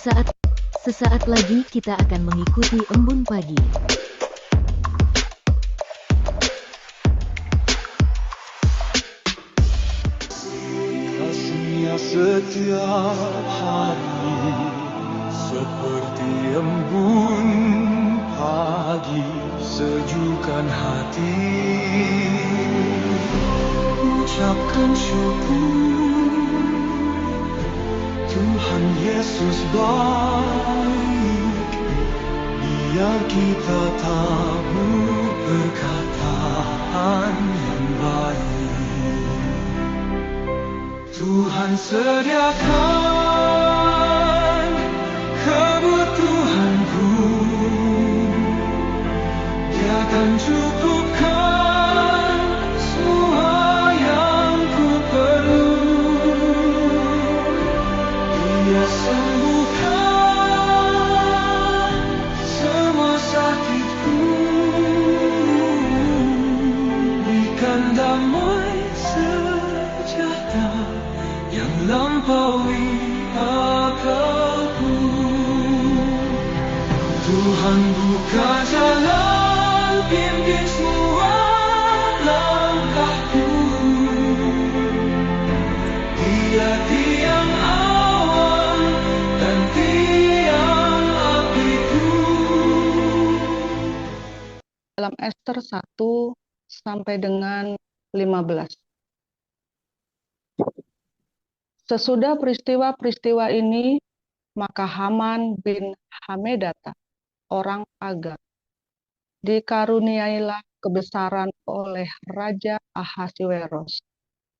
Sesaat, sesaat lagi kita akan mengikuti embun pagi. Kasihnya setiap hari seperti embun pagi, sejukkan hati. Ucapkan syukur, Tuhan Yesus baik. Biar kita tabur perkataan yang baik. Tuhan sediakan kebutuhanku, Dia akan cukupkan semua yang ku perlu. Dia sembuhkan semua sakitku, berikan damai sejahtera yang lampaui akalku. Tuhan buka jalan, pimpin semua langkahku. Dia tiang awan dan tiang apiku. Dalam Ester 1 sampai dengan 15. Sesudah peristiwa-peristiwa ini, maka Haman bin Hamedata, orang Agag, dikaruniailah kebesaran oleh Raja Ahasiweros,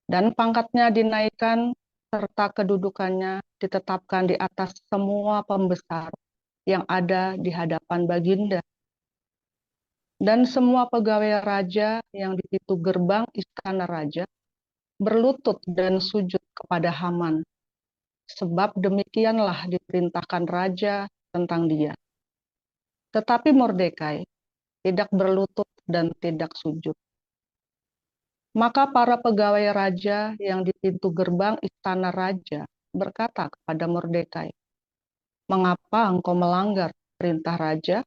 dan pangkatnya dinaikkan serta kedudukannya ditetapkan di atas semua pembesar yang ada di hadapan Baginda. Dan semua pegawai raja yang di pintu gerbang istana raja berlutut dan sujud kepada Haman, sebab demikianlah diperintahkan raja tentang dia. Tetapi Mordekai tidak berlutut dan tidak sujud. Maka para pegawai raja yang di pintu gerbang istana raja berkata kepada Mordekai, "Mengapa engkau melanggar perintah raja?"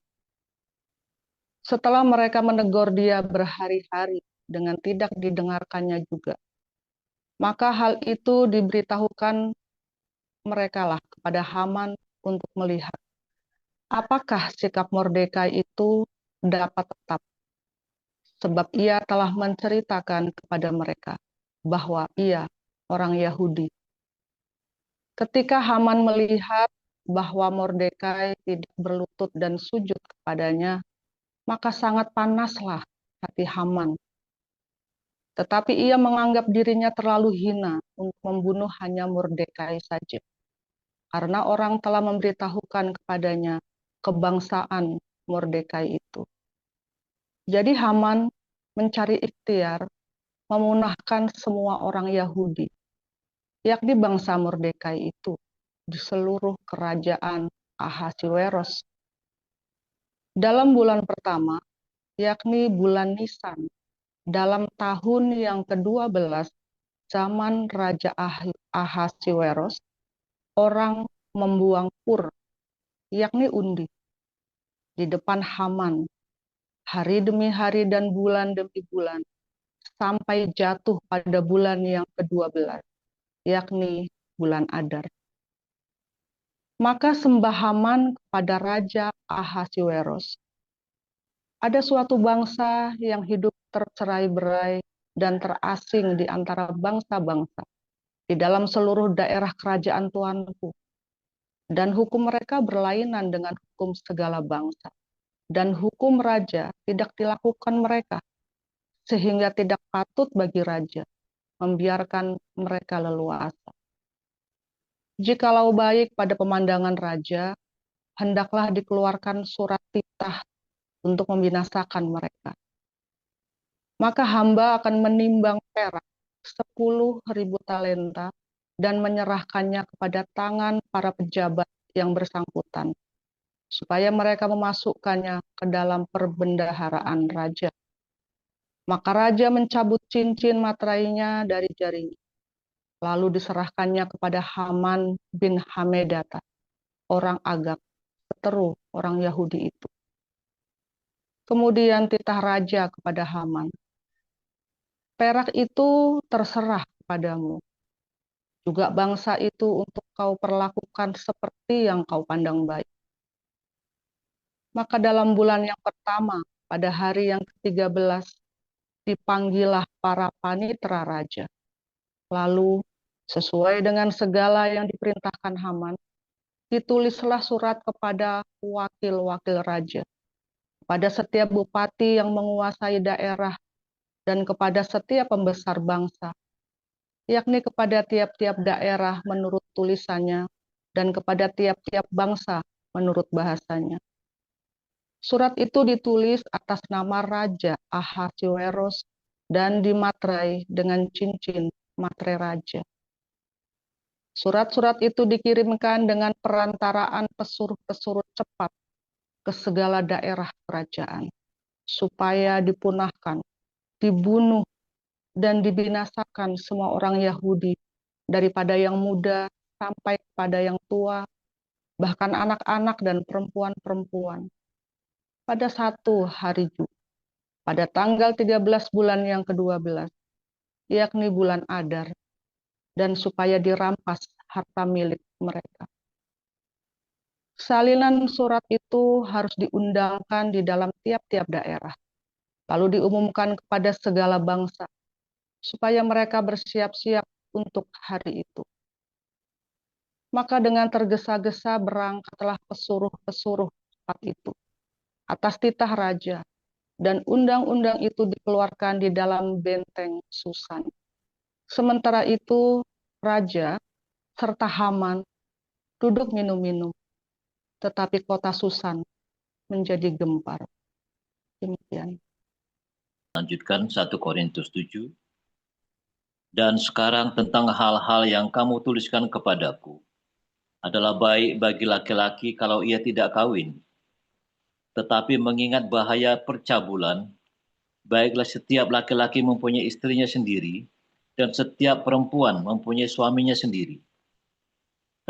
Setelah mereka menegur dia berhari-hari dengan tidak didengarkannya juga, maka hal itu diberitahukan merekalah kepada Haman untuk melihat apakah sikap Mordekai itu dapat tetap, sebab ia telah menceritakan kepada mereka bahwa ia orang Yahudi. Ketika Haman melihat bahwa Mordekai tidak berlutut dan sujud kepadanya, maka sangat panaslah hati Haman. Tetapi ia menganggap dirinya terlalu hina untuk membunuh hanya Mordekai saja, karena orang telah memberitahukan kepadanya kebangsaan Mordekai itu. Jadi Haman mencari ikhtiar memunahkan semua orang Yahudi, yakni bangsa Mordekai itu, di seluruh kerajaan Ahasiweros. Dalam bulan pertama, yakni bulan Nisan, dalam tahun yang ke-12 zaman Raja Ahasiweros, orang membuang pur, yakni undi, di depan Haman, hari demi hari dan bulan demi bulan, sampai jatuh pada bulan yang ke-12, yakni bulan Adar. Maka sembah Haman kepada Raja Ahasiweros. Ada suatu bangsa yang hidup tercerai-berai dan terasing di antara bangsa-bangsa di dalam seluruh daerah kerajaan Tuanku. Dan hukum mereka berlainan dengan hukum segala bangsa. Dan hukum raja tidak dilakukan mereka, sehingga tidak patut bagi raja membiarkan mereka leluasa. Jikalau baik pada pemandangan raja, hendaklah dikeluarkan surat titah untuk membinasakan mereka. Maka hamba akan menimbang perak 10.000 talenta dan menyerahkannya kepada tangan para pejabat yang bersangkutan, supaya mereka memasukkannya ke dalam perbendaharaan raja. Maka raja mencabut cincin materainya dari jarinya, lalu diserahkannya kepada Haman bin Hamedata, orang Agag, seteru orang Yahudi itu. Kemudian titah raja kepada Haman, perak itu terserah kepadamu, juga bangsa itu untuk kau perlakukan seperti yang kau pandang baik. Maka dalam bulan yang pertama, pada hari yang ke-13, dipanggillah para panitera raja. Lalu, sesuai dengan segala yang diperintahkan Haman, ditulislah surat kepada wakil-wakil raja, kepada setiap bupati yang menguasai daerah, dan kepada setiap pembesar bangsa, yakni kepada tiap-tiap daerah menurut tulisannya, dan kepada tiap-tiap bangsa menurut bahasanya. Surat itu ditulis atas nama Raja Ahasuerus dan dimatrai dengan cincin materai raja. Surat-surat itu dikirimkan dengan perantaraan pesuruh-pesuruh cepat ke segala daerah kerajaan, supaya dipunahkan, dibunuh, dan dibinasakan semua orang Yahudi, daripada yang muda sampai kepada yang tua, bahkan anak-anak dan perempuan-perempuan. Pada satu hari juga, pada tanggal 13 bulan yang ke-12, yakni bulan Adar, dan supaya dirampas harta milik mereka. Salinan surat itu harus diundangkan di dalam tiap-tiap daerah, lalu diumumkan kepada segala bangsa, supaya mereka bersiap-siap untuk hari itu. Maka dengan tergesa-gesa berangkatlah pesuruh-pesuruh cepat itu atas titah raja, dan undang-undang itu dikeluarkan di dalam benteng Susan. Sementara itu, raja serta Haman duduk minum-minum, tetapi kota Susan menjadi gempar. Demikian. Lanjutkan 1 Korintus 7. Dan sekarang tentang hal-hal yang kamu tuliskan kepadaku adalah baik bagi laki-laki kalau ia tidak kawin. Tetapi mengingat bahaya percabulan, baiklah setiap laki-laki mempunyai istrinya sendiri, dan setiap perempuan mempunyai suaminya sendiri.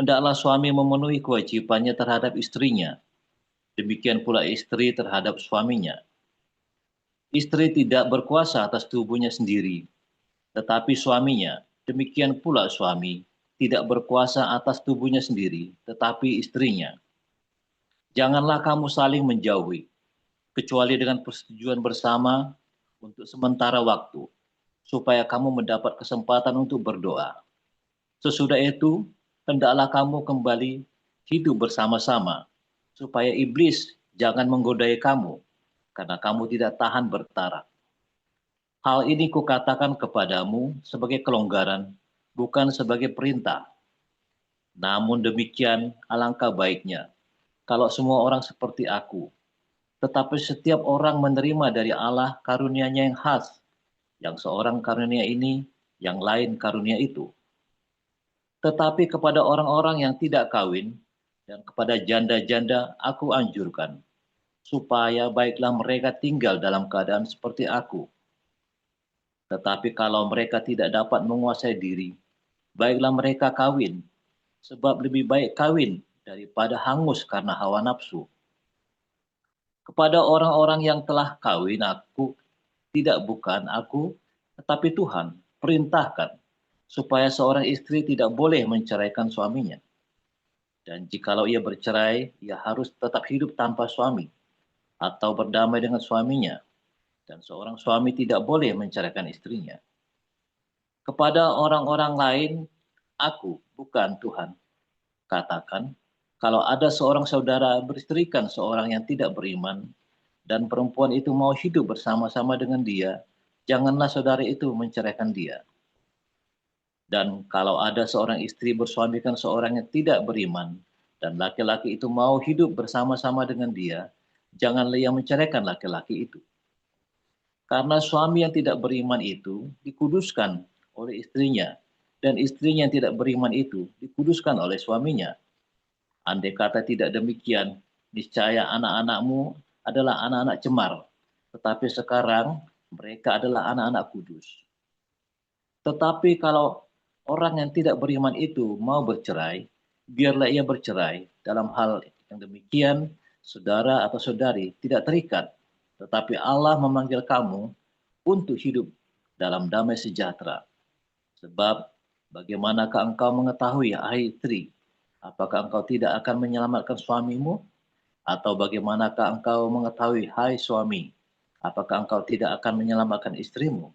Hendaklah suami memenuhi kewajibannya terhadap istrinya, demikian pula istri terhadap suaminya. Istri tidak berkuasa atas tubuhnya sendiri, tetapi suaminya, demikian pula suami, tidak berkuasa atas tubuhnya sendiri, tetapi istrinya. Janganlah kamu saling menjauhi, kecuali dengan persetujuan bersama untuk sementara waktu, supaya kamu mendapat kesempatan untuk berdoa. Sesudah itu, hendaklah kamu kembali hidup bersama-sama, supaya iblis jangan menggodai kamu, karena kamu tidak tahan bertarak. Hal ini kukatakan kepadamu sebagai kelonggaran, bukan sebagai perintah. Namun demikian, alangkah baiknya kalau semua orang seperti aku. Tetapi setiap orang menerima dari Allah karunia-Nya yang khas, yang seorang karunia ini, yang lain karunia itu. Tetapi kepada orang-orang yang tidak kawin dan kepada janda-janda aku anjurkan, supaya baiklah mereka tinggal dalam keadaan seperti aku. Tetapi kalau mereka tidak dapat menguasai diri, baiklah mereka kawin, sebab lebih baik kawin daripada hangus karena hawa nafsu. Kepada orang-orang yang telah kawin aku, bukan aku, tetapi Tuhan, perintahkan, supaya seorang istri tidak boleh menceraikan suaminya. Dan jikalau ia bercerai, ia harus tetap hidup tanpa suami, atau berdamai dengan suaminya. Dan seorang suami tidak boleh menceraikan istrinya. Kepada orang-orang lain, aku, bukan Tuhan, katakan, kalau ada seorang saudara beristrikan seorang yang tidak beriman, dan perempuan itu mau hidup bersama-sama dengan dia, janganlah saudara itu menceraikan dia. Dan kalau ada seorang istri bersuamikan seorang yang tidak beriman, dan laki-laki itu mau hidup bersama-sama dengan dia, janganlah ia menceraikan laki-laki itu. Karena suami yang tidak beriman itu dikuduskan oleh istrinya, dan istrinya yang tidak beriman itu dikuduskan oleh suaminya. Andai kata tidak demikian, niscaya anak-anakmu adalah anak-anak cemar, tetapi sekarang mereka adalah anak-anak kudus. Tetapi kalau orang yang tidak beriman itu mau bercerai, biarlah ia bercerai. Dalam hal yang demikian, saudara atau saudari tidak terikat, tetapi Allah memanggil kamu untuk hidup dalam damai sejahtera. Sebab bagaimanakah engkau mengetahui, hai istri, apakah engkau tidak akan menyelamatkan suamimu? Atau bagaimanakah engkau mengetahui, hai suami, apakah engkau tidak akan menyelamatkan istrimu?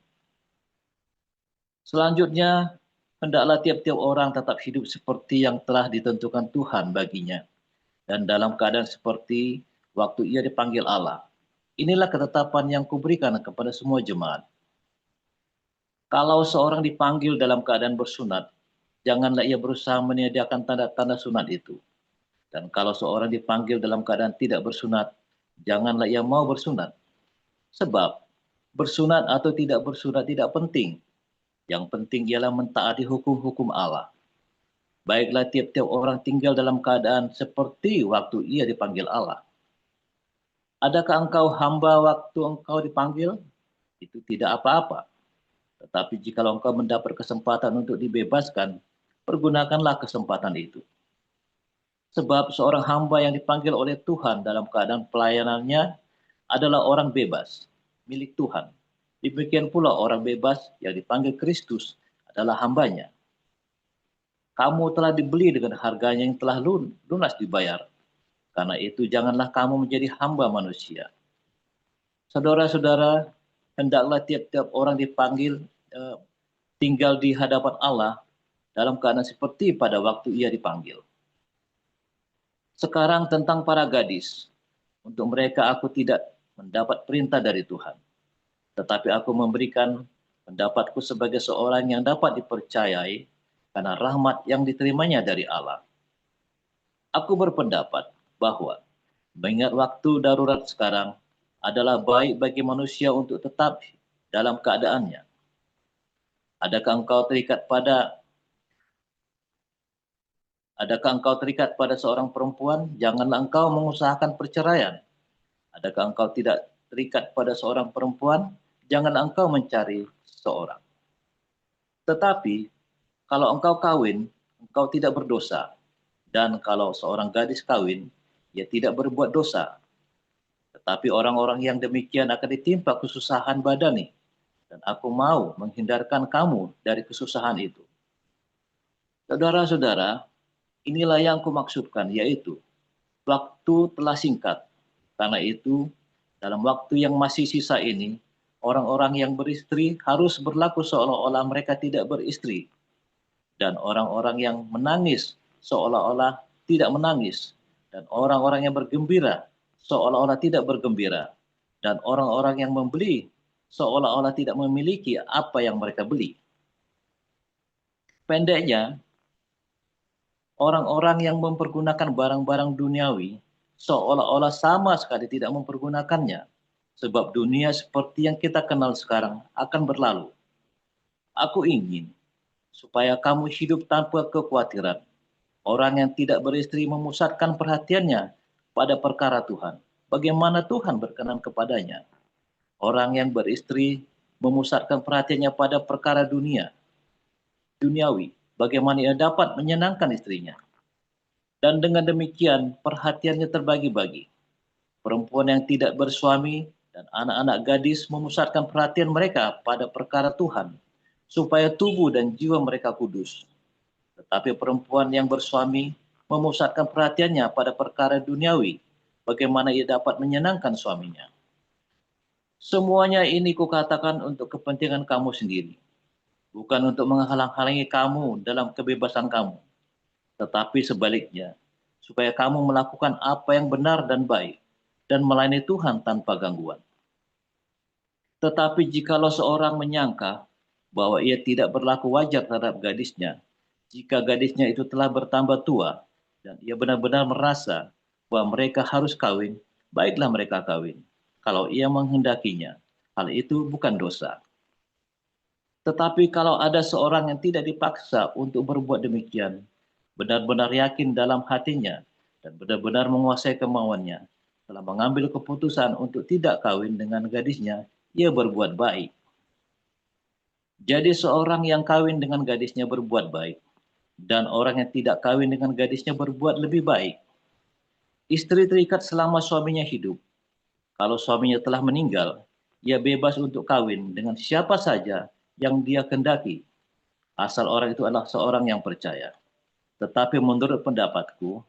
Selanjutnya, hendaklah tiap-tiap orang tetap hidup seperti yang telah ditentukan Tuhan baginya, dan dalam keadaan seperti waktu ia dipanggil Allah. Inilah ketetapan yang kuberikan kepada semua jemaat. Kalau seorang dipanggil dalam keadaan bersunat, janganlah ia berusaha menyediakan tanda-tanda sunat itu. Dan kalau seorang dipanggil dalam keadaan tidak bersunat, janganlah ia mau bersunat. Sebab bersunat atau tidak bersunat tidak penting. Yang penting ialah mentaati hukum-hukum Allah. Baiklah tiap-tiap orang tinggal dalam keadaan seperti waktu ia dipanggil Allah. Adakah engkau hamba waktu engkau dipanggil? Itu tidak apa-apa. Tetapi jikalau engkau mendapat kesempatan untuk dibebaskan, pergunakanlah kesempatan itu. Sebab seorang hamba yang dipanggil oleh Tuhan dalam keadaan pelayanannya adalah orang bebas, milik Tuhan. Demikian pula orang bebas yang dipanggil Kristus adalah hambanya. Kamu telah dibeli dengan harganya yang telah lunas dibayar. Karena itu janganlah kamu menjadi hamba manusia. Saudara-saudara, hendaklah tiap-tiap orang dipanggil tinggal di hadapan Allah dalam keadaan seperti pada waktu ia dipanggil. Sekarang tentang para gadis, untuk mereka aku tidak mendapat perintah dari Tuhan. Tetapi aku memberikan pendapatku sebagai seorang yang dapat dipercayai karena rahmat yang diterimanya dari Allah. Aku berpendapat bahwa mengingat waktu darurat sekarang adalah baik bagi manusia untuk tetap dalam keadaannya. Adakah engkau terikat pada seorang perempuan? Janganlah engkau mengusahakan perceraian. Adakah engkau tidak terikat pada seorang perempuan? Janganlah engkau mencari seorang. Tetapi kalau engkau kawin, engkau tidak berdosa. Dan kalau seorang gadis kawin, ia tidak berbuat dosa. Tetapi orang-orang yang demikian akan ditimpa kesusahan badani. Dan aku mau menghindarkan kamu dari kesusahan itu. Saudara-saudara, inilah yang kumaksudkan, yaitu waktu telah singkat. Karena itu, dalam waktu yang masih sisa ini, orang-orang yang beristri harus berlaku seolah-olah mereka tidak beristri. Dan orang-orang yang menangis seolah-olah tidak menangis. Dan orang-orang yang bergembira seolah-olah tidak bergembira. Dan orang-orang yang membeli seolah-olah tidak memiliki apa yang mereka beli. Pendeknya, orang-orang yang mempergunakan barang-barang duniawi seolah-olah sama sekali tidak mempergunakannya. Sebab dunia seperti yang kita kenal sekarang akan berlalu. Aku ingin supaya kamu hidup tanpa kekhawatiran. Orang yang tidak beristri memusatkan perhatiannya pada perkara Tuhan. Bagaimana Tuhan berkenan kepadanya. Orang yang beristri memusatkan perhatiannya pada perkara duniawi. Bagaimana ia dapat menyenangkan istrinya. Dan dengan demikian perhatiannya terbagi-bagi. Perempuan yang tidak bersuami dan anak-anak gadis memusatkan perhatian mereka pada perkara Tuhan, supaya tubuh dan jiwa mereka kudus. Tetapi perempuan yang bersuami memusatkan perhatiannya pada perkara duniawi, bagaimana ia dapat menyenangkan suaminya. Semuanya ini kukatakan untuk kepentingan kamu sendiri, bukan untuk menghalang-halangi kamu dalam kebebasan kamu, tetapi sebaliknya, supaya kamu melakukan apa yang benar dan baik, dan melayani Tuhan tanpa gangguan. Tetapi jikalau seorang menyangka bahwa ia tidak berlaku wajar terhadap gadisnya, jika gadisnya itu telah bertambah tua, dan ia benar-benar merasa bahwa mereka harus kawin, baiklah mereka kawin. Kalau ia menghendakinya, hal itu bukan dosa. Tetapi kalau ada seorang yang tidak dipaksa untuk berbuat demikian, benar-benar yakin dalam hatinya, dan benar-benar menguasai kemauannya, telah mengambil keputusan untuk tidak kawin dengan gadisnya, ia berbuat baik. Jadi seorang yang kawin dengan gadisnya berbuat baik. dan orang yang tidak kawin dengan gadisnya berbuat lebih baik. Istri terikat selama suaminya hidup. Kalau suaminya telah meninggal, ia bebas untuk kawin dengan siapa saja yang dia kendaki, asal orang itu adalah seorang yang percaya. Tetapi menurut pendapatku,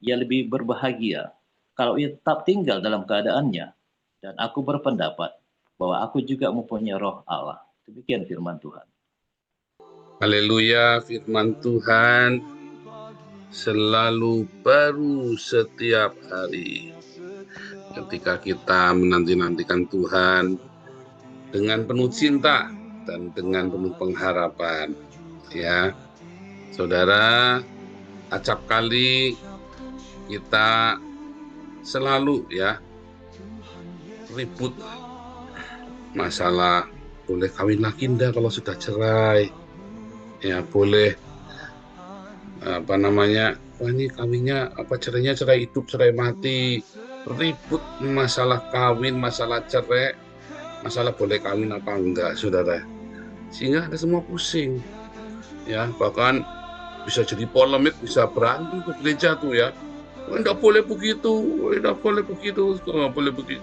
ia lebih berbahagia kalau ia tetap tinggal dalam keadaannya, dan aku berpendapat bahwa aku juga mempunyai roh Allah. Demikian firman Tuhan. Haleluya, firman Tuhan selalu baru setiap hari. Ketika kita menanti-nantikan Tuhan dengan penuh cinta dan dengan penuh pengharapan, ya, saudara, acap kali kita selalu ya ribut masalah boleh kawin lagi enggak kalau sudah cerai, ya boleh wah ini kawinnya cerainya cerai hidup cerai mati, ribut masalah kawin, masalah cerai, masalah boleh kawin apa enggak, saudara, sehingga ada semua pusing ya, bahkan bisa jadi polemik, bisa berantem ke gereja tuh ya. Enggak boleh begitu, enggak boleh begitu, enggak boleh begitu.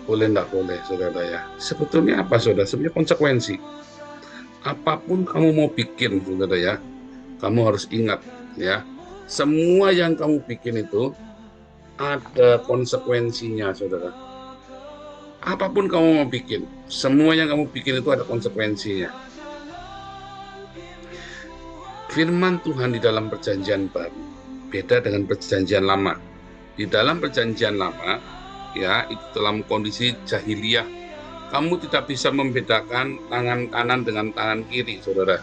Boleh enggak boleh, saudara ya. Sebetulnya apa, saudara? Sebenarnya konsekuensi. Apapun kamu mau bikin, saudara ya, kamu harus ingat ya, semua yang kamu bikin itu ada konsekuensinya, saudara. Apapun kamu mau bikin, semua yang kamu bikin itu ada konsekuensinya. Firman Tuhan di dalam perjanjian baru beda dengan perjanjian lama. Di dalam perjanjian lama, ya, itu dalam kondisi jahiliyah, kamu tidak bisa membedakan tangan kanan dengan tangan kiri, saudara.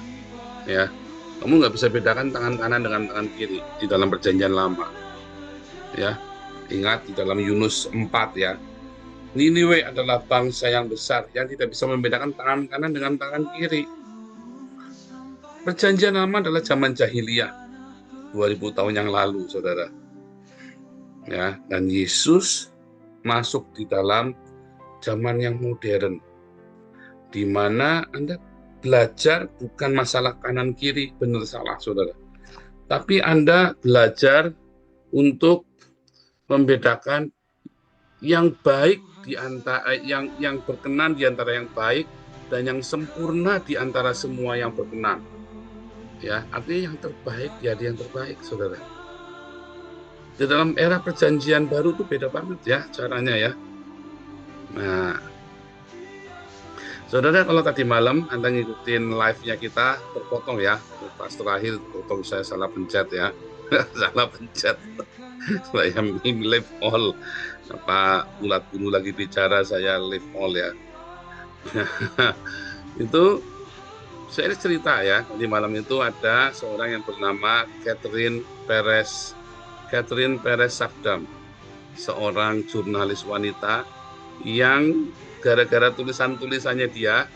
Ya, kamu nggak bisa bedakan tangan kanan dengan tangan kiri di dalam perjanjian lama. Ya, ingat di dalam Yunus 4 ya, Niniwe adalah bangsa yang besar yang tidak bisa membedakan tangan kanan dengan tangan kiri. Perjanjian lama adalah zaman jahiliyah 2000 tahun yang lalu, saudara. Ya, dan Yesus masuk di dalam zaman yang modern, di mana Anda belajar bukan masalah kanan kiri benar salah, saudara, tapi Anda belajar untuk membedakan yang baik di antara yang berkenan di antara yang baik dan yang sempurna di antara semua yang berkenan. Ya, artinya yang terbaik ya yang terbaik, saudara. Di dalam era perjanjian baru itu beda banget ya caranya ya. Nah, saudara, kalau tadi malam Anda ngikutin live-nya kita terpotong ya, pas terakhir potong saya salah pencet ya. Salah pencet. Saya live all. Ulat bulu lagi bicara, saya live all ya. Itu saya cerita ya, di malam itu ada seorang yang bernama Catherine Perez Sagdam, seorang jurnalis wanita yang gara-gara tulisan-tulisannya dia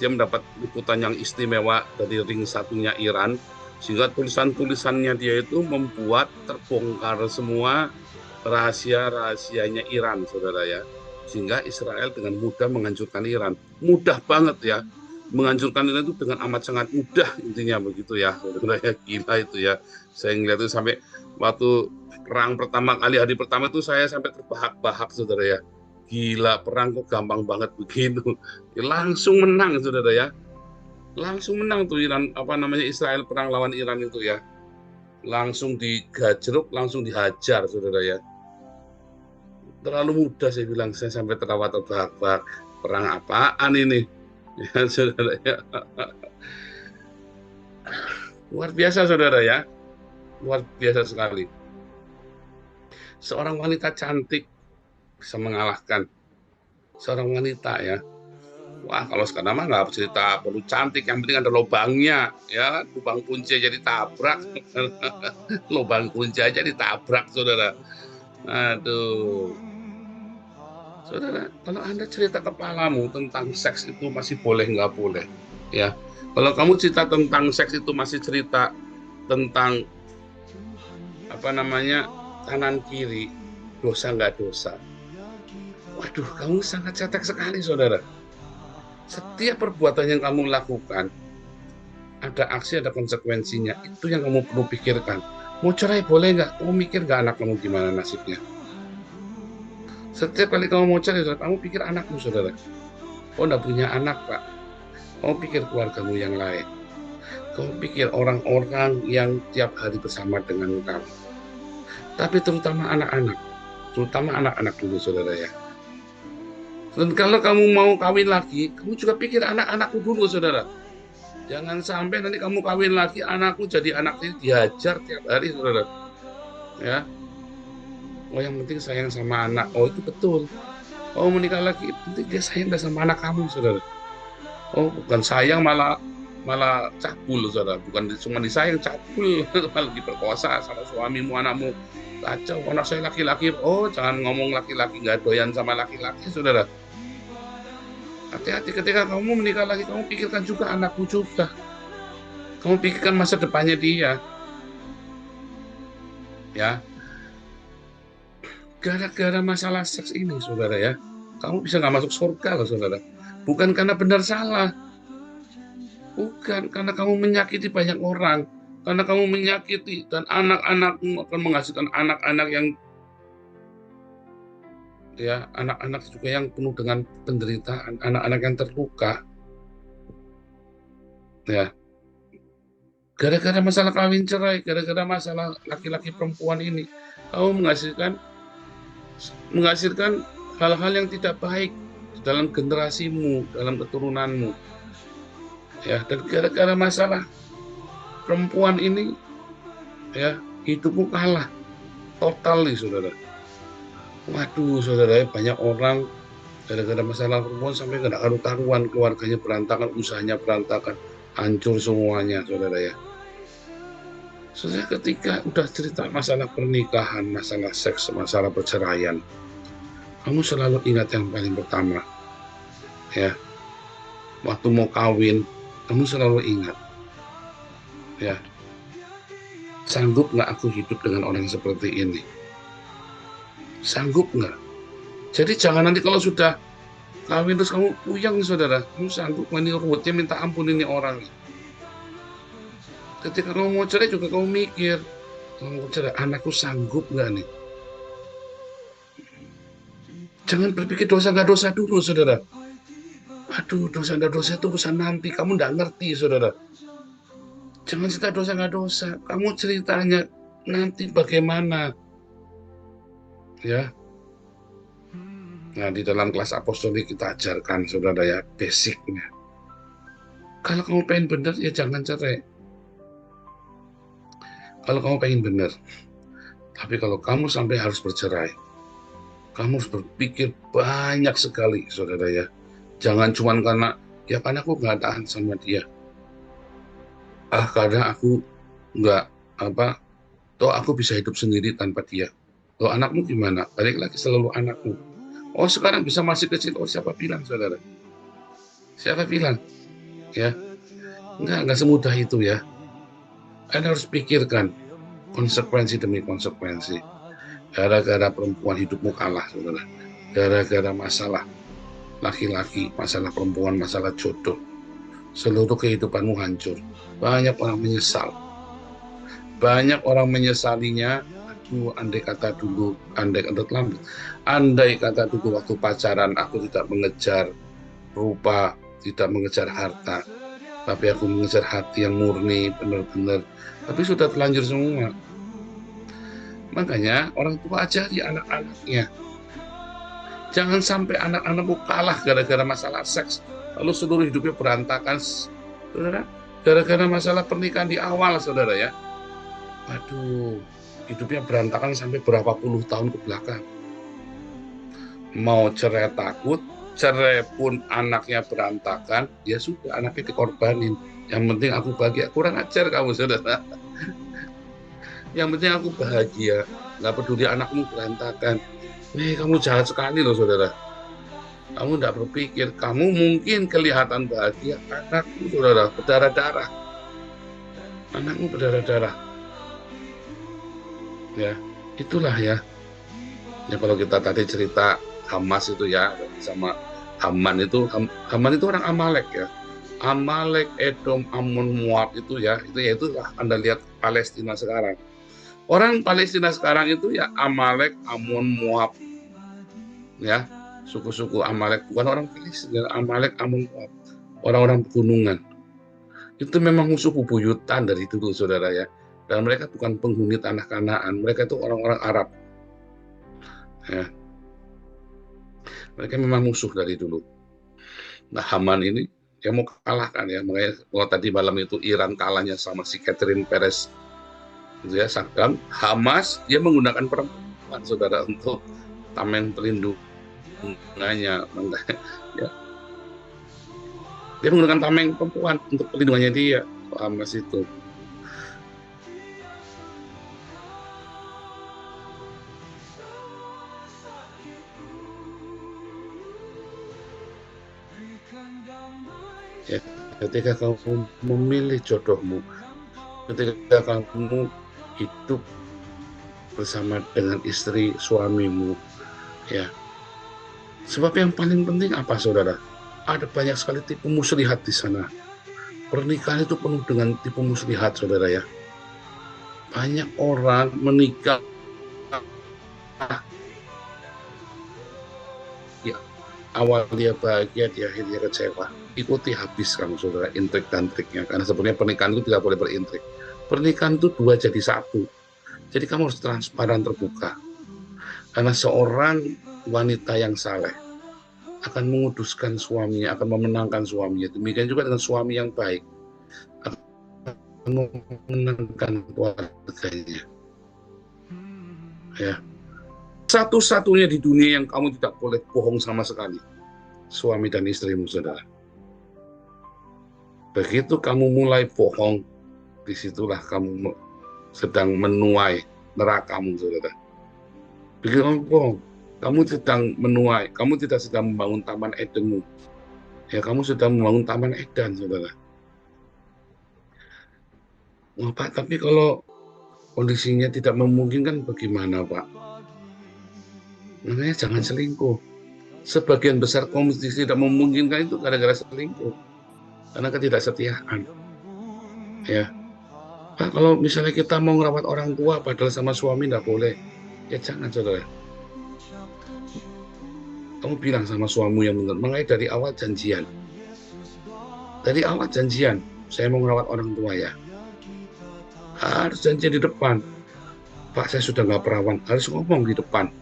mendapat liputan yang istimewa dari ring satunya Iran, sehingga tulisan-tulisannya dia itu membuat terbongkar semua rahasia-rahasianya Iran, saudara ya, sehingga Israel dengan mudah menghancurkan Iran, mudah banget ya. Menghancurkan Iran itu dengan amat sangat mudah, intinya begitu ya, saudara ya, gila itu ya. Saya ngeliat itu sampai waktu perang pertama kali, hari pertama itu saya sampai terbahak-bahak, saudara ya. Gila, perang kok gampang banget begitu. Langsung menang, saudara ya. Langsung menang tuh Iran, Israel perang lawan Iran itu ya. Langsung digajruk, langsung dihajar, saudara ya. Terlalu mudah, saya bilang, saya sampai terbahak-bahak. Perang apaan ini? Ya, saudara ya. Luar biasa, saudara ya. Luar biasa sekali. Seorang wanita cantik bisa mengalahkan seorang wanita ya. Wah, kalau sekarang mah nggak cerita perlu cantik, yang penting ada lubangnya ya. Lubang kunci aja ditabrak. Lubang kunci aja ditabrak, saudara. Aduh. Saudara, kalau Anda cerita kepalamu tentang seks itu masih boleh nggak boleh, ya. Kalau kamu cerita tentang seks itu masih cerita tentang kanan kiri, dosa nggak dosa. Waduh, kamu sangat cetek sekali, saudara. Setiap perbuatan yang kamu lakukan ada aksi, ada konsekuensinya. Itu yang kamu perlu pikirkan. Mau cerai boleh nggak? Kamu mikir nggak anak kamu gimana nasibnya? Setiap kali kamu mau cerai, kamu pikir anakmu, saudara. Oh, nggak punya anak, Pak. Kamu pikir keluargamu yang lain. Kamu pikir orang-orang yang tiap hari bersama dengan kamu. Tapi terutama anak-anak. Terutama anak-anak dulu, saudara ya. Dan kalau kamu mau kawin lagi, kamu juga pikir anak-anakku dulu, saudara. Jangan sampai nanti kamu kawin lagi, anakku jadi anaknya dihajar tiap hari, saudara. Ya. Oh, yang penting sayang sama anak. Oh, itu betul. Oh, menikah lagi, penting dia sayang sama anak kamu, saudara. Oh, bukan sayang malah cabul, saudara. Bukan cuma disayang, cabul. Malah diperkosa sama suamimu, anakmu. Kacau, anak saya laki-laki. Oh, jangan ngomong laki-laki, nggak doyan sama laki-laki, saudara. Hati-hati ketika kamu menikah lagi, kamu pikirkan juga anakmu juga. Kamu pikirkan masa depannya dia. Ya. Gara-gara masalah seks ini, saudara ya, kamu bisa nggak masuk surga loh, saudara. Bukan karena benar salah. Bukan karena kamu menyakiti banyak orang. Karena kamu menyakiti dan anak-anakmu akan menghasilkan anak-anak yang ya, anak-anak juga yang penuh dengan penderitaan, anak-anak yang terluka. Ya. Gara-gara masalah kawin cerai, gara-gara masalah laki-laki perempuan ini, kamu menghasilkan hal-hal yang tidak baik dalam generasimu, dalam keturunanmu. Ya, dan gara-gara masalah perempuan ini, ya, hidupmu kalah total nih, saudara. Waduh, saudara, banyak orang gara-gara masalah perempuan sampai nggak karu-karuan, keluarganya berantakan, usahanya berantakan, hancur semuanya, saudara ya. Saudara, ketika udah cerita masalah pernikahan, masalah seks, masalah perceraian, kamu selalu ingat yang paling pertama, ya. Waktu mau kawin, kamu selalu ingat, ya. Sanggup nggak aku hidup dengan orang seperti ini? Sanggup nggak? Jadi jangan nanti kalau sudah kawin terus kamu puyeng, saudara. Kamu sanggup ini ruwetnya minta ampun ini orang. Ketika kamu mau cerai juga kamu mikir, kamu mau cerai, anakku sanggup nggak nih? Jangan berpikir dosa nggak dosa dulu, saudara. Aduh, dosa nggak dosa itu urusan nanti. Kamu nggak ngerti, saudara. Jangan cerita dosa nggak dosa. Kamu ceritanya nanti bagaimana. Ya. Nah, di dalam kelas apostolik kita ajarkan, saudara ya, basicnya. Kalau kamu pengen benar, ya jangan cerai. Kalau kamu pengen benar. Tapi kalau kamu sampai harus bercerai, kamu harus berpikir banyak sekali, saudara ya. Jangan cuma karena aku nggak tahan sama dia. Karena aku nggak toh aku bisa hidup sendiri tanpa dia. Loh, anakmu gimana? Balik lagi selalu anakmu. Oh, sekarang bisa masih kecil. Oh, siapa bilang, saudara? Siapa bilang? Ya, nggak semudah itu ya. Anda harus pikirkan konsekuensi demi konsekuensi. Gara-gara perempuan hidupmu kalah, saudara. Gara-gara masalah laki-laki, masalah perempuan, masalah jodoh, seluruh kehidupanmu hancur. Banyak orang menyesal. Banyak orang menyesalinya. Andai kata dulu waktu pacaran aku tidak mengejar rupa, tidak mengejar harta, tapi aku mengejar hati yang murni, benar-benar. Tapi sudah terlanjur semua. Makanya orang tua ajari anak-anaknya, jangan sampai anak-anakmu kalah gara-gara masalah seks, lalu seluruh hidupnya berantakan, saudara. Gara-gara masalah pernikahan di awal, saudara ya. Aduh, hidupnya berantakan sampai berapa puluh tahun ke belakang. Mau cerai takut, cerai pun anaknya berantakan, ya sudah, anaknya dikorbanin. Yang penting aku bahagia. Kurang ajar kamu, saudara. Yang penting aku bahagia, nggak peduli anakmu berantakan. Kamu jahat sekali loh, saudara. Kamu nggak berpikir, kamu mungkin kelihatan bahagia, anakmu, saudara, berdarah-darah. Anakmu berdarah-darah. Ya, itulah ya. Ya, kalau kita tadi cerita Hamas itu ya, sama Haman itu orang Amalek ya. Amalek, Edom, Ammon, Moab itu itulah Anda lihat Palestina sekarang. Orang Palestina sekarang itu ya Amalek, Ammon, Moab. Ya, suku-suku Amalek, bukan orang Palestina, Amalek, Ammon, Moab. Orang-orang pegunungan. Itu memang musuh bebuyutan dari dulu, saudara ya. Dan mereka bukan penghuni tanah Kanaan, mereka itu orang-orang Arab. Ya. Mereka memang musuh dari dulu. Nah, Haman ini dia mau kalahkan ya, makanya kalau tadi malam itu Iran kalahnya sama si Catherine Perez, gitu ya, Saddam. Hamas dia menggunakan perempuan, saudara, untuk tameng pelindungannya, ya. Dia menggunakan tameng perempuan untuk pelindungannya dia, Hamas itu. Ya, ketika kamu memilih jodohmu, ketika kamu hidup bersama dengan istri suamimu, ya. Sebab yang paling penting apa, saudara? Ada banyak sekali tipu muslihat di sana. Pernikahan itu penuh dengan tipu muslihat, saudara ya. Banyak orang menikah ya, awal dia bahagia, di akhir dia kecewa. Ikuti habis kamu, saudara, intrik dan triknya. Karena sebenarnya pernikahan itu tidak boleh berintrik. Pernikahan itu 2 jadi 1. Jadi kamu harus transparan, terbuka. Karena seorang wanita yang saleh akan menguduskan suaminya, akan memenangkan suaminya. Demikian juga dengan suami yang baik, akan memenangkan keluarganya. Ya. Satu-satunya di dunia yang kamu tidak boleh bohong sama sekali, suami dan istrimu, saudara. Begitu kamu mulai bohong, disitulah kamu sedang menuai nerakamu, saudara. Begitu kamu bohong, kamu sedang menuai, kamu tidak sedang membangun taman Edenmu. Ya, kamu sedang membangun taman Eden, saudara. Oh, Pak, tapi kalau kondisinya tidak memungkinkan bagaimana, Pak? Makanya jangan selingkuh. Sebagian besar kondisi tidak memungkinkan itu gara-gara selingkuh. Karena ketidaksetiaan. Ya. Pak, kalau misalnya kita mau ngerawat orang tua padahal sama suami tidak boleh, ya jangan, saudara. Kamu bilang sama suamimu yang benar, makanya dari awal janjian. Dari awal janjian, saya mau merawat orang tua ya. Harus janjian di depan. Pak, saya sudah nggak perawan, harus ngomong di depan.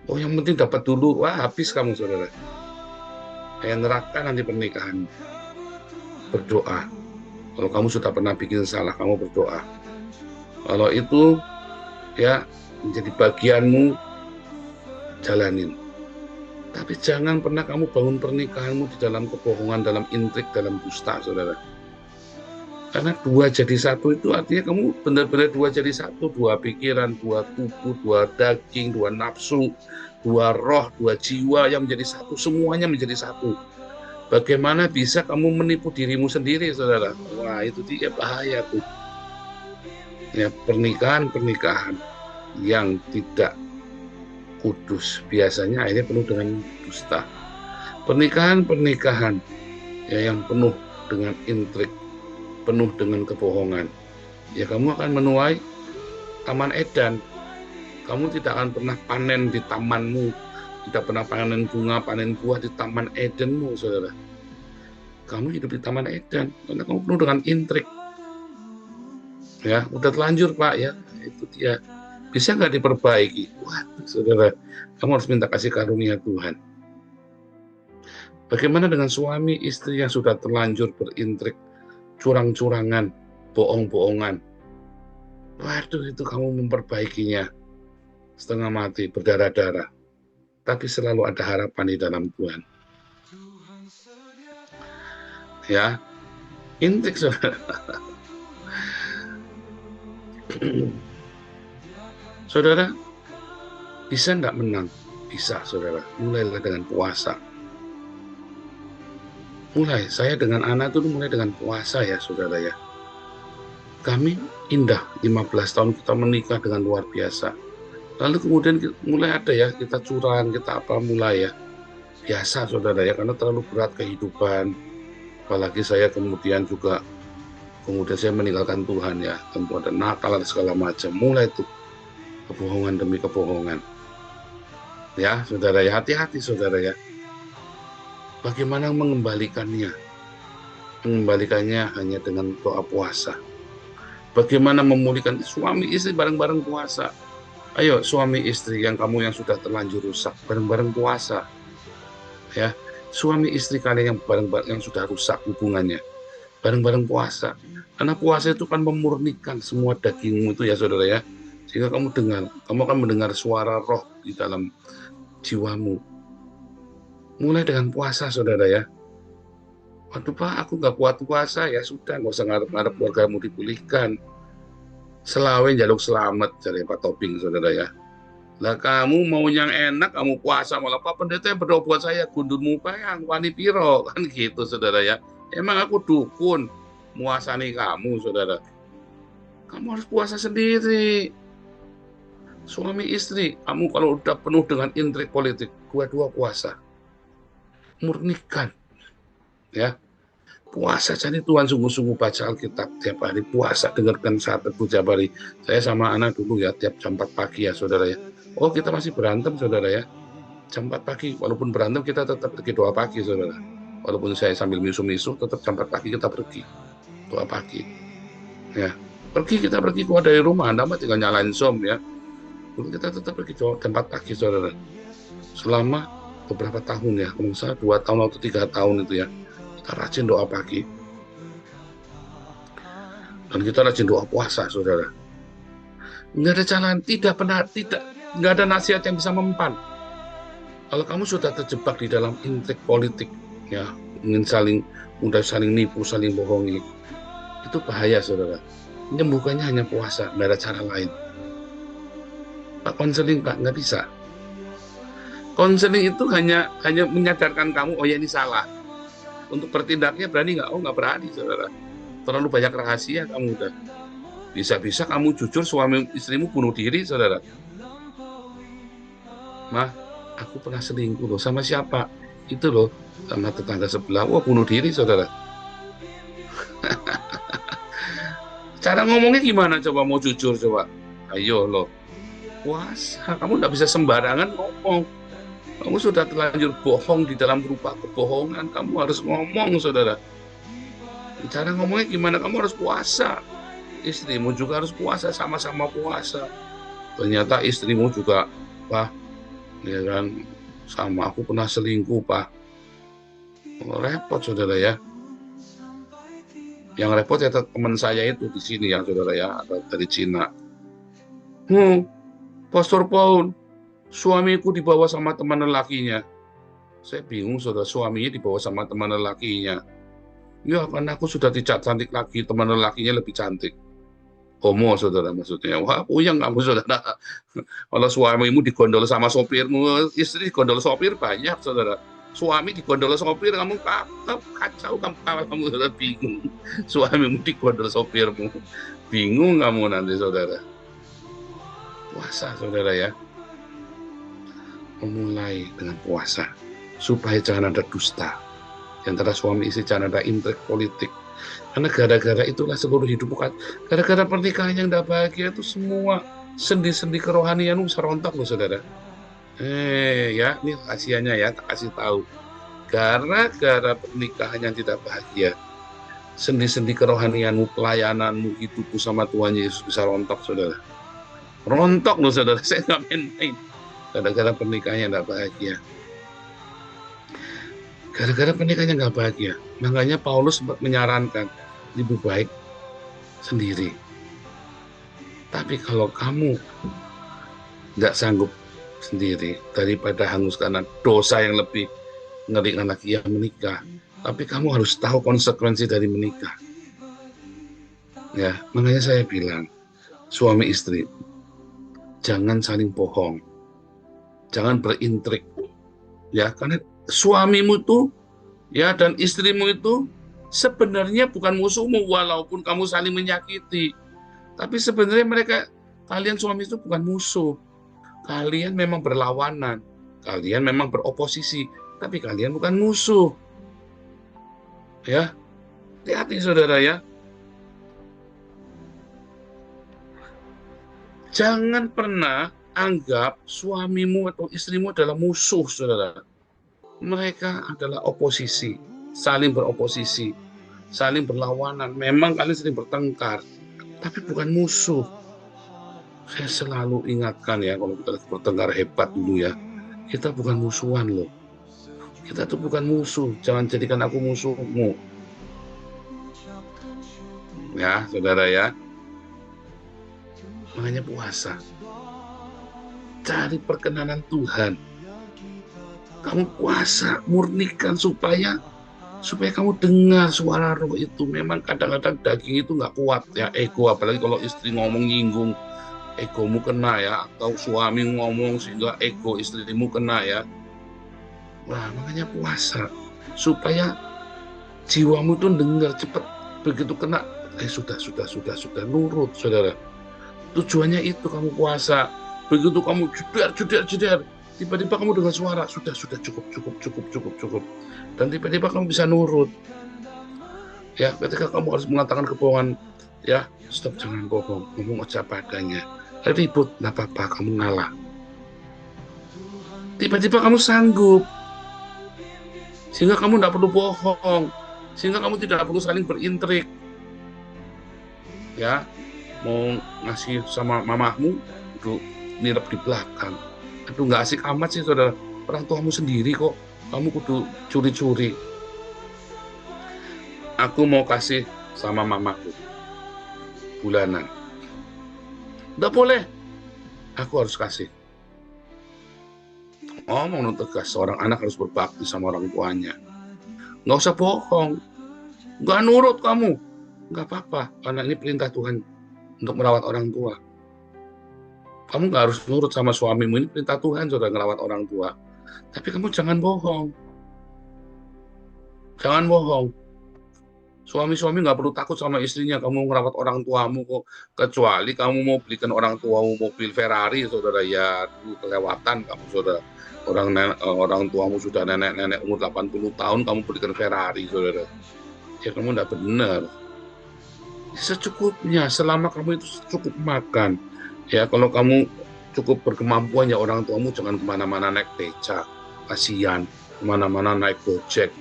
Oh, yang penting dapat dulu, wah habis kamu, saudara. Kayak neraka nanti pernikahan. Berdoa. Kalau kamu sudah pernah bikin salah, kamu berdoa. Kalau itu, ya menjadi bagianmu, jalanin. Tapi jangan pernah kamu bangun pernikahanmu di dalam kebohongan, dalam intrik, dalam dusta, saudara. Karena 2 jadi 1 itu artinya kamu benar-benar 2 jadi 1, 2 pikiran, 2 tubuh, 2 daging, 2 nafsu, 2 roh, 2 jiwa yang menjadi 1, semuanya menjadi 1. Bagaimana bisa kamu menipu dirimu sendiri, saudara? Wah, itu dia bahaya tuh. Ya, pernikahan yang tidak kudus biasanya akhirnya penuh dengan dusta. Pernikahan ya yang penuh dengan intrik, penuh dengan kebohongan, ya kamu akan menuai taman Eden. Kamu tidak akan pernah panen di tamanmu, tidak pernah panen bunga, panen buah di taman Edenmu, saudara. Kamu hidup di taman Eden karena kamu penuh dengan intrik. Ya, udah telanjur, Pak, ya itu dia. Bisa nggak diperbaiki? Waduh, saudara, kamu harus minta kasih karunia Tuhan. Bagaimana dengan suami istri yang sudah terlanjur berintrik, curang-curangan, bohong-bohongan? Waduh, itu kamu memperbaikinya setengah mati, berdarah-darah. Tapi selalu ada harapan di dalam Tuhan. Ya, intrik, saudara. Saudara, bisa enggak menang? Bisa, saudara. Mulailah dengan puasa. Saya dengan anak itu mulai dengan puasa ya, saudara ya. Kami indah, 15 tahun kita menikah dengan luar biasa. Lalu kemudian mulai ada ya, kita curang, kita mulai ya. Biasa, saudara ya, karena terlalu berat kehidupan. Apalagi saya kemudian saya meninggalkan Tuhan ya, tentu ada nakal dan segala macam. Mulai tuh kebohongan demi kebohongan. Ya, saudara ya, hati-hati saudara ya. Bagaimana mengembalikannya? Mengembalikannya hanya dengan doa puasa. Bagaimana memulihkan suami istri bareng-bareng puasa? Ayo suami istri yang sudah terlanjur rusak, bareng-bareng puasa. Ya, suami istri kalian yang bareng-bareng yang sudah rusak hubungannya, bareng-bareng puasa. Karena puasa itu kan memurnikan semua dagingmu itu ya saudara ya. Sehingga kamu akan mendengar suara roh di dalam jiwamu. Mulai dengan puasa saudara ya. Waduh Pak, aku nggak kuat puasa, ya sudah, nggak usah ngarep-ngarep keluargamu dipulihkan. Selawe jaluk selamat, cari Pak Toping saudara ya. Lah kamu mau yang enak, kamu puasa malah Pak Pendeta yang berdoa buat saya, gundur muka yang wani piro, kan gitu saudara ya. Emang aku dukun, muasani kamu saudara. Kamu harus puasa sendiri. Suami istri, kamu kalau udah penuh dengan intrik politik, dua-dua puasa. Murnikan. Ya, puasa jadi Tuhan, sungguh-sungguh baca Alkitab tiap hari, puasa, dengarkan saat teduh tiap hari. Saya sama anak dulu ya, tiap jam 4 pagi ya saudara ya. Oh kita masih berantem saudara ya, jam 4 pagi, walaupun berantem kita tetap pergi doa pagi saudara. Walaupun saya sambil misu-misu, tetap jam 4 pagi kita pergi doa pagi. Ya, kita pergi keluar dari rumah, Anda mah tinggal nyalain Zoom ya. Dulu kita tetap pergi jam 4 pagi saudara. Selama beberapa tahun ya, kalau misalnya 2 tahun atau 3 tahun itu ya, kita rajin doa pagi dan kita rajin doa puasa saudara. Nggak ada jalan, nggak ada nasihat yang bisa mempan. Kalau kamu sudah terjebak di dalam intrik politik ya, ingin mudah saling nipu, saling bohongi, itu bahaya saudara. Menyembuhkannya hanya puasa, nggak ada cara lain. Pak konseling Pak, nggak bisa. Konseling itu hanya menyadarkan kamu, oh ya ini salah. Untuk bertindaknya berani nggak? Oh nggak berani saudara. Terlalu banyak rahasia kamu udah. Bisa-bisa kamu jujur suami istrimu bunuh diri saudara. Mah, aku pernah selingkuh loh. Sama siapa? Itu loh, sama tetangga sebelah. Wah bunuh diri saudara. Cara ngomongnya gimana coba, mau jujur coba? Ayo loh. Puasa, kamu nggak bisa sembarangan ngomong. Kamu sudah terlanjur bohong di dalam berupa kebohongan, kamu harus ngomong saudara. Cara ngomongnya gimana? Kamu harus puasa. Istrimu juga harus puasa, sama-sama puasa. Ternyata istrimu juga, Pak, ya kan, sama aku pernah selingkuh Pak. Repot saudara ya. Yang repot ya teman saya itu di sini yang saudara ya, dari Cina. Pastor Paul, suamiku dibawa sama teman lelakinya. Saya bingung saudara, suaminya dibawa sama teman lelakinya. Ya karena aku sudah tidak cantik lagi, teman lelakinya lebih cantik. Homo saudara maksudnya. Wah puyeng kamu saudara. Kalau suamimu digondol sama sopirmu, istri digondol sopir banyak saudara. Suami digondol sopir, kamu kacau, kamu saudara, bingung. Suamimu digondol sopirmu, bingung kamu nanti saudara. Puasa saudara ya. Memulai dengan puasa supaya jangan ada dusta di antara suami istri, jangan ada intrik politik, karena gara-gara itulah seluruh hidup bukan gara-gara pernikahan yang tidak bahagia itu semua sendi-sendi kerohanian bisa rontok loh saudara. Ya ini rahasianya ya, tak kasih tahu, gara-gara pernikahan yang tidak bahagia, sendi-sendi kerohanianmu, pelayananmu, hidupmu sama Tuhan Yesus bisa rontok saudara. Rontok loh saudara, saya nggak main-main. Gara-gara pernikahannya nggak bahagia. Gara-gara pernikahannya nggak bahagia. Makanya Paulus sempat menyarankan, lebih baik sendiri. Tapi kalau kamu nggak sanggup sendiri, daripada hangus karena dosa yang lebih ngerikan lagi, ya menikah. Tapi kamu harus tahu konsekuensi dari menikah. Ya, makanya saya bilang, suami istri, jangan saling bohong. Jangan berintrik, ya, karena suamimu itu, ya, dan istrimu itu sebenarnya bukan musuhmu, walaupun kamu saling menyakiti. Tapi sebenarnya kalian suami itu bukan musuh. Kalian memang berlawanan, kalian memang beroposisi, tapi kalian bukan musuh. Ya, hati-hati saudara ya. Jangan pernah anggap suamimu atau istrimu adalah musuh, saudara. Mereka adalah oposisi, saling beroposisi, saling berlawanan. Memang kalian sering bertengkar, tapi bukan musuh. Saya selalu ingatkan ya, kalau kita bertengkar hebat dulu ya, kita bukan musuhan loh. Kita tuh bukan musuh, jangan jadikan aku musuhmu. Ya, saudara ya. Makanya puasa. Cari perkenanan Tuhan. Kamu puasa, murnikan supaya kamu dengar suara roh itu. Memang kadang-kadang daging itu nggak kuat ya, ego. Apalagi kalau istri ngomong nyinggung, egomu kena ya. Atau suami ngomong sehingga ego istrimu kena ya. Wah, makanya puasa. Supaya jiwamu itu dengar cepat. Begitu kena, sudah, nurut saudara. Tujuannya itu kamu puasa. Begitu kamu jeder, tiba-tiba kamu dengar suara, sudah cukup. Dan tiba-tiba kamu bisa nurut. Ya, ketika kamu harus mengatakan kebohongan, ya, stop, jangan bohong, ngomong aja padanya. Ribut, nggak apa-apa, kamu ngalah. Tiba-tiba kamu sanggup. Sehingga kamu nggak perlu bohong. Sehingga kamu tidak perlu saling berintrik. Ya, mau ngasih sama mamahmu, duduk nirep di belakang. Aduh, nggak asik amat sih saudara. Orang tuamu sendiri kok, kamu kudu curi-curi. Aku mau kasih sama mamaku bulanan. Nggak boleh, aku harus kasih. Ngomong tegas, seorang anak harus berbakti sama orang tuanya. Nggak usah bohong. Nggak nurut kamu, nggak apa-apa, karena ini perintah Tuhan untuk merawat orang tua. Kamu nggak harus nurut sama suamimu, ini perintah Tuhan sudah merawat orang tua. Tapi kamu jangan bohong. Jangan bohong. Suami-suami nggak perlu takut sama istrinya, kamu merawat orang tuamu kok. Kecuali kamu mau belikan orang tuamu mobil Ferrari, saudara, ya kelewatan kamu, saudara. Orang tuamu sudah nenek-nenek umur 80 tahun, kamu belikan Ferrari, saudara. Ya kamu nggak benar. Secukupnya, selama kamu itu cukup makan. Ya, kalau kamu cukup berkemampuan, ya orang tuamu jangan kemana-mana naik beca, kasihan. Kemana-mana naik Gojek,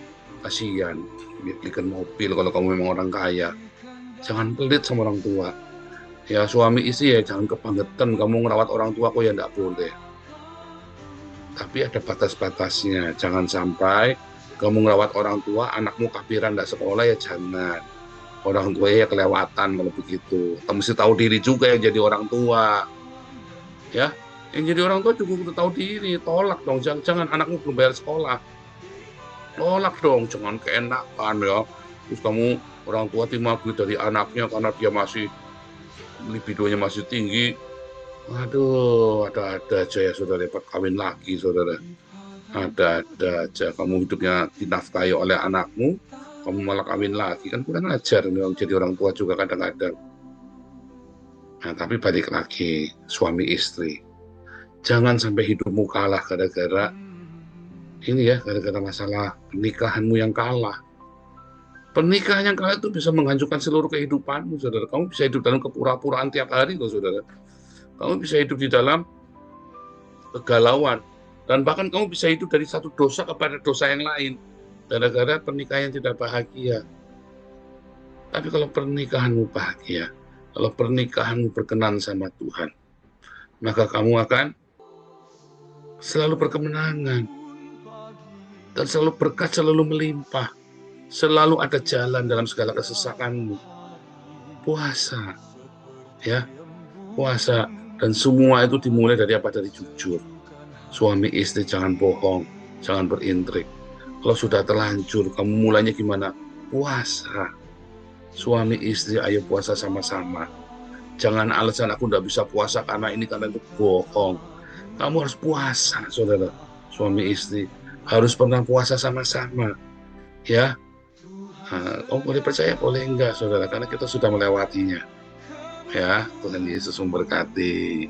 kasihan. Belikan mobil kalau kamu memang orang kaya. Jangan pelit sama orang tua. Ya, suami istri ya jangan kebangetan. Kamu ngerawat orang tua kok ya nggak boleh. Tapi ada batas-batasnya. Jangan sampai kamu ngerawat orang tua, anakmu kafiran nggak sekolah, ya jangan. Orang tua ya kelewatan kalau begitu. Kamu mesti tahu diri juga yang jadi orang tua. Ya, yang jadi orang tua juga udah tahu diri. Tolak dong, jangan anakmu belum bayar sekolah. Tolak dong, jangan keenakan ya. Terus kamu orang tua terima duit dari anaknya karena dia masih libidonya masih tinggi. Aduh, ada-ada aja ya saudara, dapat kawin lagi saudara. Ada-ada aja, kamu hidupnya dinafkahi oleh anakmu, kamu malah kawin lagi, kan kurang ajar jadi orang tua juga kadang-kadang. Nah, tapi balik lagi, suami istri, jangan sampai hidupmu kalah gara-gara ini ya, gara-gara masalah pernikahanmu yang kalah. Pernikahan yang kalah itu bisa menghancurkan seluruh kehidupanmu, saudara. Kamu bisa hidup dalam kepura-puraan tiap hari loh, saudara. Kamu bisa hidup di dalam kegalauan, dan bahkan kamu bisa hidup dari satu dosa kepada dosa yang lain gara-gara pernikahan yang tidak bahagia. Tapi kalau pernikahanmu bahagia, kalau pernikahanmu berkenan sama Tuhan, maka kamu akan selalu berkemenangan dan selalu berkat, selalu melimpah, selalu ada jalan dalam segala kesesakanmu. Puasa, ya, puasa, dan semua itu dimulai dari apa? Dari jujur. Suami istri jangan bohong, jangan berintrik. Kalau sudah terlanjur, kamu mulainya gimana? Puasa. Suami istri ayo puasa sama-sama. Jangan alasan aku tidak bisa puasa karena ini, karena itu, bohong. Kamu harus puasa, saudara. Suami istri harus pernah puasa sama-sama. Ya, kamu boleh percaya, boleh enggak, saudara, karena kita sudah melewatinya. Ya, Tuhan Yesus memberkati.